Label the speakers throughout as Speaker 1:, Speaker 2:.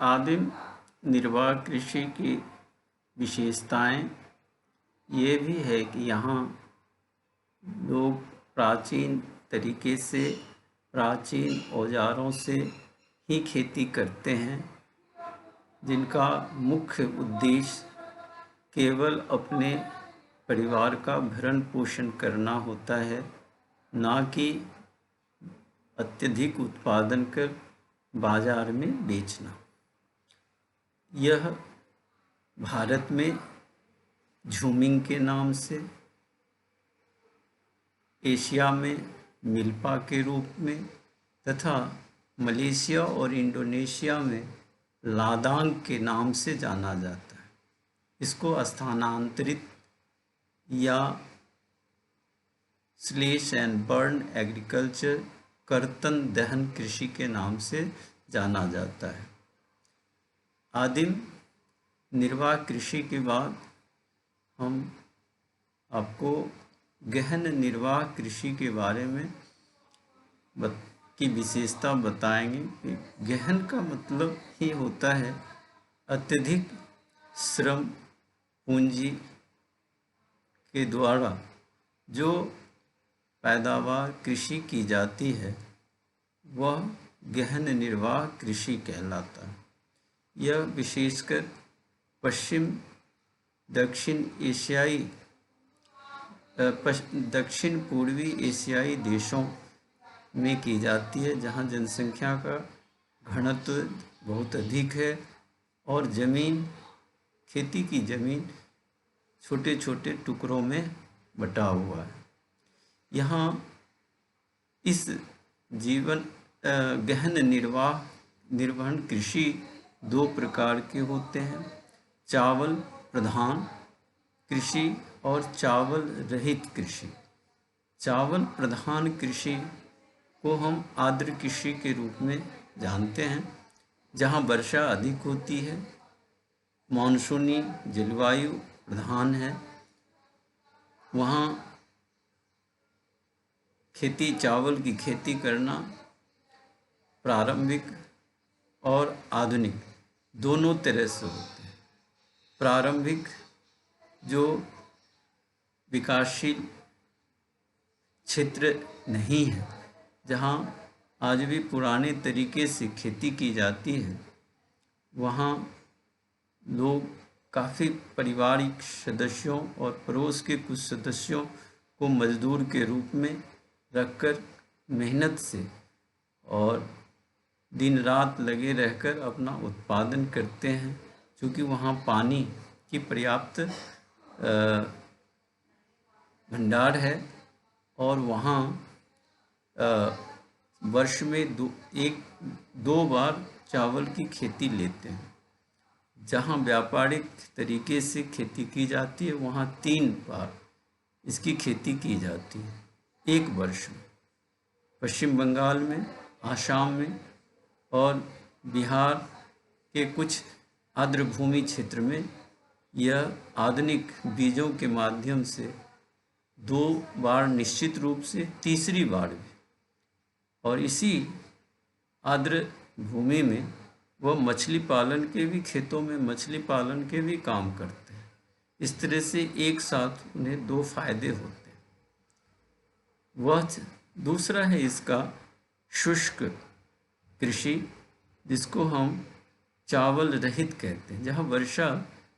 Speaker 1: आदिम निर्वाह कृषि की विशेषताएं ये भी है कि यहाँ लोग प्राचीन तरीके से प्राचीन औजारों से ही खेती करते हैं, जिनका मुख्य उद्देश्य केवल अपने परिवार का भरण पोषण करना होता है, ना कि अत्यधिक उत्पादन कर बाजार में बेचना। यह भारत में झूमिंग के नाम से, एशिया में मिल्पा के रूप में तथा मलेशिया और इंडोनेशिया में लादांग के नाम से जाना जाता है। इसको स्थानांतरित या स्लेश एंड बर्न एग्रीकल्चर, कर्तन दहन कृषि के नाम से जाना जाता है। आदिम निर्वाह कृषि के बाद हम आपको गहन निर्वाह कृषि के बारे में की विशेषता बताएंगे कि गहन का मतलब ही होता है अत्यधिक श्रम पूंजी के द्वारा जो पैदावार कृषि की जाती है वह गहन निर्वाह कृषि कहलाता है। यह विशेषकर पश्चिम दक्षिण पूर्वी एशियाई देशों में की जाती है, जहाँ जनसंख्या का घनत्व बहुत अधिक है और खेती की ज़मीन छोटे छोटे टुकड़ों में बटा हुआ है। यहाँ इस गहन निर्वहन कृषि दो प्रकार के होते हैं, चावल प्रधान कृषि और चावल रहित कृषि। चावल प्रधान कृषि को हम आर्द्र कृषि के रूप में जानते हैं, जहाँ वर्षा अधिक होती है, मानसूनी जलवायु प्रधान है। वहाँ चावल की खेती करना प्रारंभिक और आधुनिक दोनों तरह से होते हैं। प्रारंभिक जो विकासशील क्षेत्र नहीं है, जहाँ आज भी पुराने तरीके से खेती की जाती है, वहाँ लोग काफ़ी पारिवारिक सदस्यों और पड़ोस के कुछ सदस्यों को मजदूर के रूप में रखकर मेहनत से और दिन रात लगे रहकर अपना उत्पादन करते हैं, क्योंकि वहाँ पानी की पर्याप्त भंडार है और वहाँ वर्ष में दो बार चावल की खेती लेते हैं। जहाँ व्यापारिक तरीके से खेती की जाती है, वहाँ 3 बार इसकी खेती की जाती है एक वर्ष में। पश्चिम बंगाल में, आसाम में और बिहार के कुछ आर्द्रभूमि क्षेत्र में यह आधुनिक बीजों के माध्यम से 2 बार निश्चित रूप से, तीसरी बार भी। और इसी आर्द्र भूमि में वह मछली पालन के भी खेतों में मछली पालन के भी काम करते हैं। इस तरह से एक साथ उन्हें 2 फायदे होते हैं। वह दूसरा है इसका शुष्क कृषि, जिसको हम चावल रहित कहते हैं, जहाँ वर्षा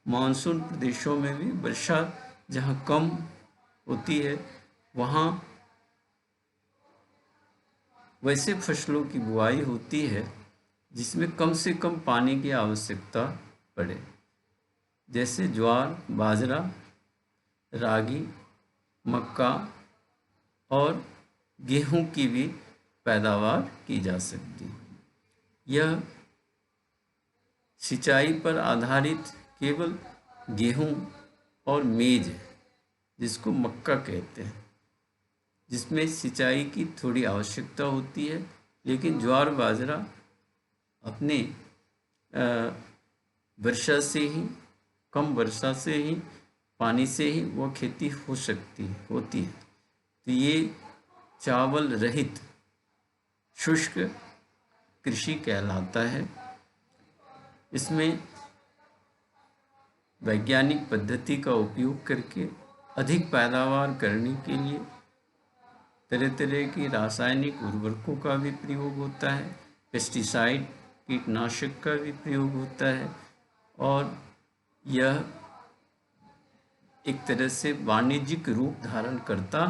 Speaker 1: मानसून प्रदेशों में भी वर्षा जहाँ कम होती है, वहाँ वैसे फसलों की बुआई होती है जिसमें कम से कम पानी की आवश्यकता पड़े, जैसे ज्वार, बाजरा, रागी, मक्का और गेहूं की भी पैदावार की जा सकती है। यह सिंचाई पर आधारित केवल गेहूं और मेज है, जिसको मक्का कहते हैं, जिसमें सिंचाई की थोड़ी आवश्यकता होती है, लेकिन ज्वार बाजरा अपने वर्षा से ही, कम वर्षा से ही, पानी से ही वह खेती होती है। तो ये चावल रहित शुष्क कृषि कहलाता है। इसमें वैज्ञानिक पद्धति का उपयोग करके अधिक पैदावार करने के लिए तरह तरह की रासायनिक उर्वरकों का भी प्रयोग होता है, पेस्टिसाइड कीटनाशक का भी प्रयोग होता है, और यह एक तरह से वाणिज्यिक रूप धारण करता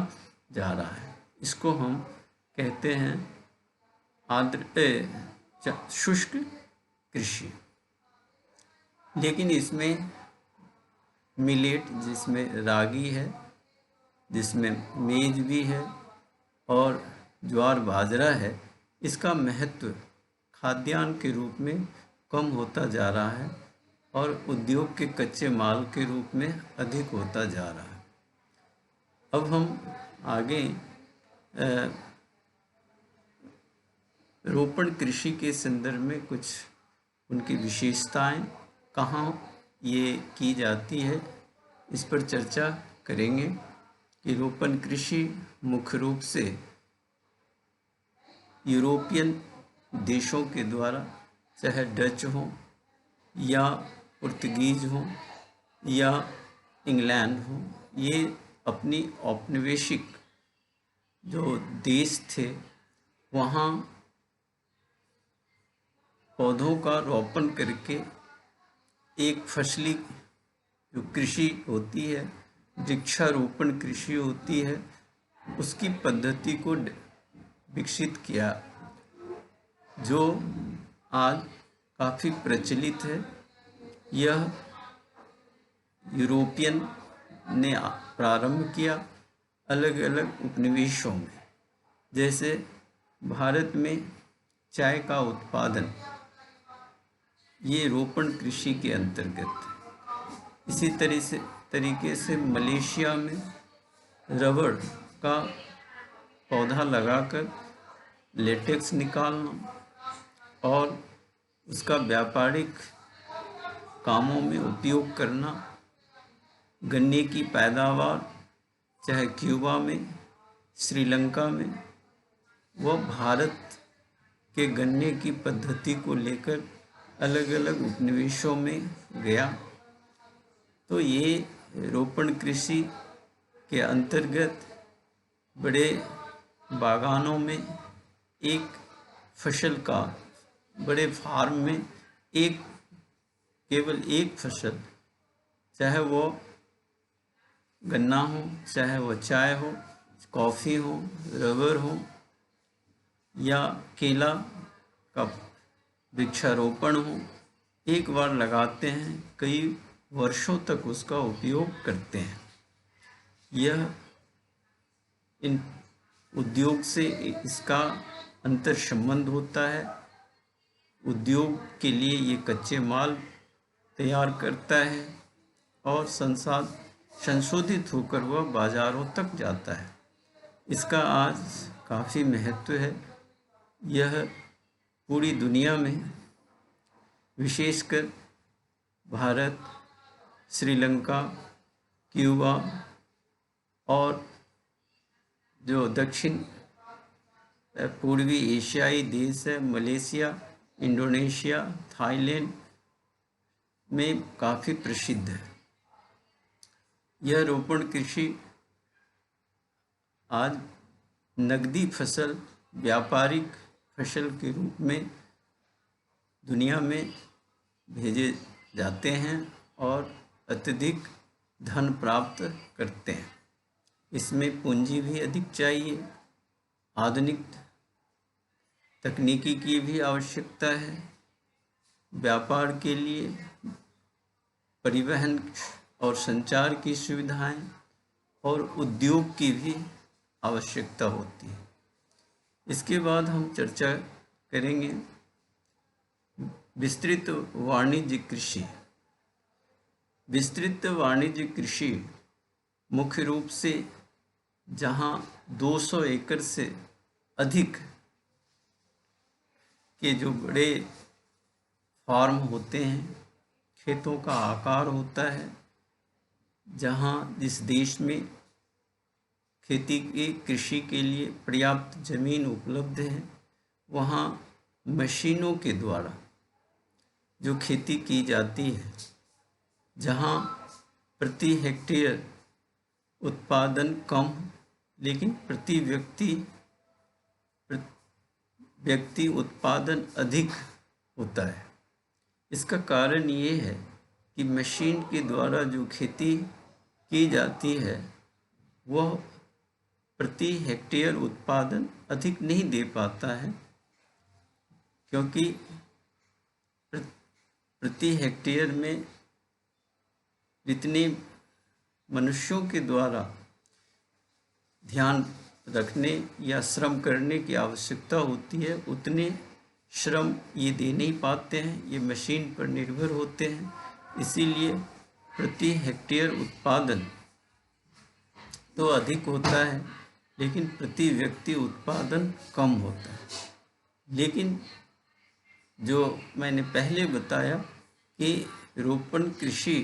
Speaker 1: जा रहा है। इसको हम कहते हैं शुष्क कृषि। लेकिन इसमें मिलेट, जिसमें रागी है, जिसमें मेज भी है और ज्वार बाजरा है, इसका महत्व खाद्यान्न के रूप में कम होता जा रहा है और उद्योग के कच्चे माल के रूप में अधिक होता जा रहा है। अब हम आगे रोपण कृषि के संदर्भ में कुछ उनकी विशेषताएं, कहाँ ये की जाती है, इस पर चर्चा करेंगे कि रोपण कृषि मुख्य रूप से यूरोपियन देशों के द्वारा, चाहे डच हो या पुर्तगीज हो या इंग्लैंड हो, ये अपनी औपनिवेशिक जो देश थे वहाँ पौधों का रोपण करके एक फसली जो कृषि होती है, वृक्षारोपण कृषि होती है, उसकी पद्धति को विकसित किया, जो आज काफ़ी प्रचलित है। यह यूरोपियन ने प्रारंभ किया अलग अलग उपनिवेशों में। जैसे भारत में चाय का उत्पादन ये रोपण कृषि के अंतर्गत है। इसी तरीके से मलेशिया में रबड़ का पौधा लगाकर लेटेक्स निकालना और उसका व्यापारिक कामों में उपयोग करना, गन्ने की पैदावार चाहे क्यूबा में, श्रीलंका में, वह भारत के गन्ने की पद्धति को लेकर अलग अलग उपनिवेशों में गया। तो ये रोपण कृषि के अंतर्गत बड़े बागानों में एक फसल का, बड़े फार्म में केवल एक फसल, चाहे वो गन्ना हो, चाहे वो चाय हो, कॉफ़ी हो, रबर हो या केला का वृक्षारोपण हो, एक बार लगाते हैं, कई वर्षों तक उसका उपयोग करते हैं। यह इन उद्योग से इसका अंतर संबंध होता है। उद्योग के लिए ये कच्चे माल तैयार करता है और संशोधित होकर वह बाज़ारों तक जाता है। इसका आज काफ़ी महत्व है। यह पूरी दुनिया में, विशेषकर भारत, श्रीलंका, क्यूबा और जो दक्षिण पूर्वी एशियाई देश है, मलेशिया, इंडोनेशिया, थाईलैंड में काफ़ी प्रसिद्ध है। यह रोपण कृषि आज नकदी फसल, व्यापारिक फसल के रूप में दुनिया में भेजे जाते हैं और अत्यधिक धन प्राप्त करते हैं। इसमें पूंजी भी अधिक चाहिए, आधुनिक तकनीकी की भी आवश्यकता है, व्यापार के लिए परिवहन और संचार की सुविधाएं और उद्योग की भी आवश्यकता होती है। इसके बाद हम चर्चा करेंगे विस्तृत वाणिज्य कृषि। विस्तृत वाणिज्य कृषि मुख्य रूप से जहां 200 एकड़ से अधिक के जो बड़े फार्म होते हैं, खेतों का आकार होता है, जहां जिस देश में खेती की कृषि के लिए पर्याप्त जमीन उपलब्ध है, वहाँ मशीनों के द्वारा जो खेती की जाती है, जहाँ प्रति हेक्टेयर उत्पादन कम लेकिन प्रति व्यक्ति उत्पादन अधिक होता है। इसका कारण ये है कि मशीन के द्वारा जो खेती की जाती है वह प्रति हेक्टेयर उत्पादन अधिक नहीं दे पाता है, क्योंकि प्रति हेक्टेयर में जितने मनुष्यों के द्वारा ध्यान रखने या श्रम करने की आवश्यकता होती है, उतने श्रम ये दे नहीं पाते हैं, ये मशीन पर निर्भर होते हैं। इसीलिए प्रति हेक्टेयर उत्पादन तो अधिक होता है लेकिन प्रति व्यक्ति उत्पादन कम होता है। लेकिन जो मैंने पहले बताया कि रोपण कृषि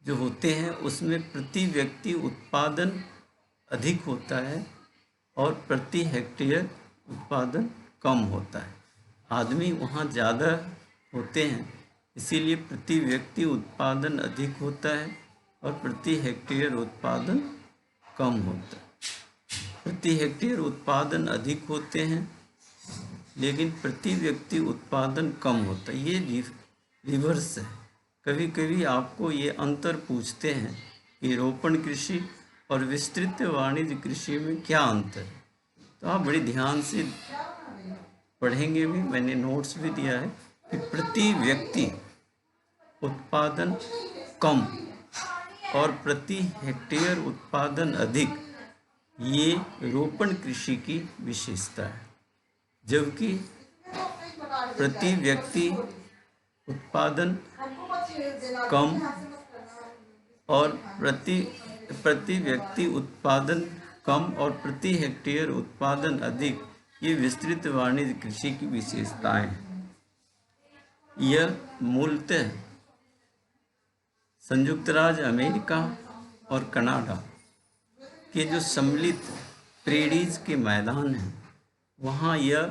Speaker 1: जो होते हैं उसमें प्रति व्यक्ति उत्पादन अधिक होता है और प्रति हेक्टेयर उत्पादन कम होता है। आदमी वहाँ ज़्यादा होते हैं, इसीलिए प्रति व्यक्ति उत्पादन अधिक होता है और प्रति हेक्टेयर उत्पादन कम होता है। प्रति हेक्टेयर उत्पादन अधिक होते हैं लेकिन प्रति व्यक्ति उत्पादन कम होता है। ये रिवर्स है। कभी कभी आपको ये अंतर पूछते हैं कि रोपण कृषि और विस्तृत वाणिज्य कृषि में क्या अंतर है, तो आप बड़ी ध्यान से पढ़ेंगे भी, मैंने नोट्स भी दिया है कि प्रति व्यक्ति उत्पादन कम और प्रति हेक्टेयर उत्पादन अधिक, ये रोपण कृषि की विशेषता है। जबकि प्रति व्यक्ति उत्पादन कम और प्रति व्यक्ति उत्पादन कम और प्रति हेक्टेयर उत्पादन अधिक, ये विस्तृत वाणिज्य कृषि की विशेषताएं हैं। यह मूलतः संयुक्त राज्य अमेरिका और कनाडा के जो सम्मिलित प्रेरीज के मैदान हैं, वहाँ यह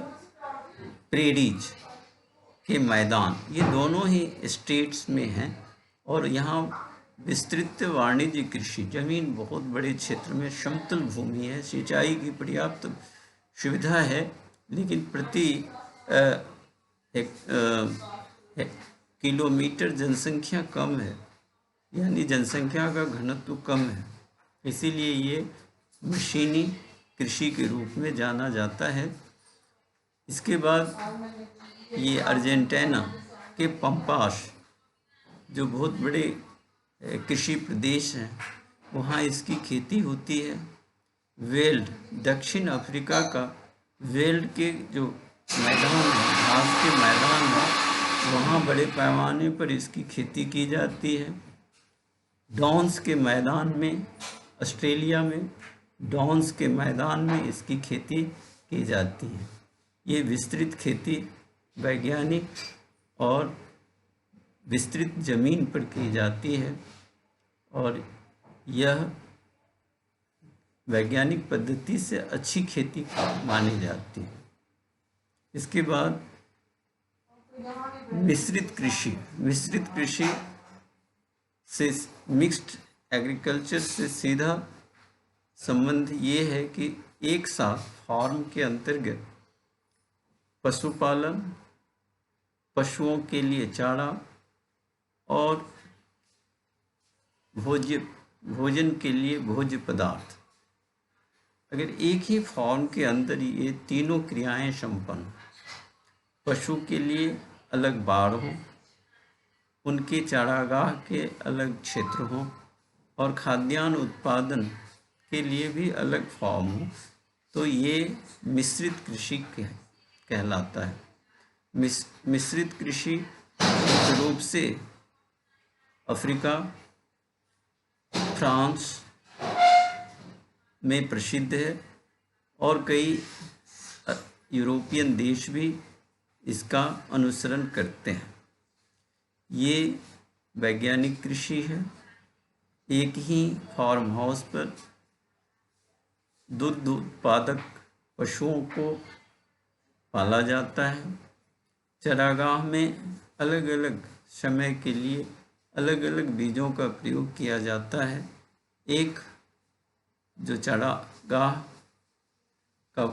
Speaker 1: प्रेरीज के मैदान ये दोनों ही स्टेट्स में हैं और यहाँ विस्तृत वाणिज्य कृषि, जमीन बहुत बड़े क्षेत्र में समतल भूमि है, सिंचाई की पर्याप्त सुविधा है, लेकिन प्रति किलोमीटर जनसंख्या कम है, यानी जनसंख्या का घनत्व कम है। इसीलिए ये मशीनी कृषि के रूप में जाना जाता है। इसके बाद ये अर्जेंटीना के पंपास जो बहुत बड़े कृषि प्रदेश हैं, वहाँ इसकी खेती होती है। वेल्ड, दक्षिण अफ्रीका का वेल्ड के जो मैदान है, घास के मैदान है, वहाँ बड़े पैमाने पर इसकी खेती की जाती है। डॉन्स के मैदान में, ऑस्ट्रेलिया में डॉन्स के मैदान में इसकी खेती की जाती है। ये विस्तृत खेती वैज्ञानिक और विस्तृत जमीन पर की जाती है और यह वैज्ञानिक पद्धति से अच्छी खेती मानी जाती है। इसके बाद मिश्रित कृषि। मिश्रित कृषि से, मिक्स्ड एग्रीकल्चर से सीधा संबंध ये है कि एक साथ फार्म के अंतर्गत पशुपालन, पशुओं के लिए चारा और भोजन के लिए भोज्य पदार्थ, अगर एक ही फॉर्म के अंदर ये तीनों क्रियाएं संपन्न, पशु के लिए अलग बाड़ हो, उनके चारागाह के अलग क्षेत्र हों और खाद्यान्न उत्पादन के लिए भी अलग फॉर्म हो, तो ये मिश्रित कृषि कहलाता है। मिश्रित कृषि मुख्य रूप से अफ्रीका, फ्रांस में प्रसिद्ध है और कई यूरोपियन देश भी इसका अनुसरण करते हैं। ये वैज्ञानिक कृषि है। एक ही फार्म हाउस पर दुग्ध उत्पादक पशुओं को पाला जाता है। चारागाह में अलग अलग समय के लिए अलग अलग बीजों का प्रयोग किया जाता है। एक जो चारागाह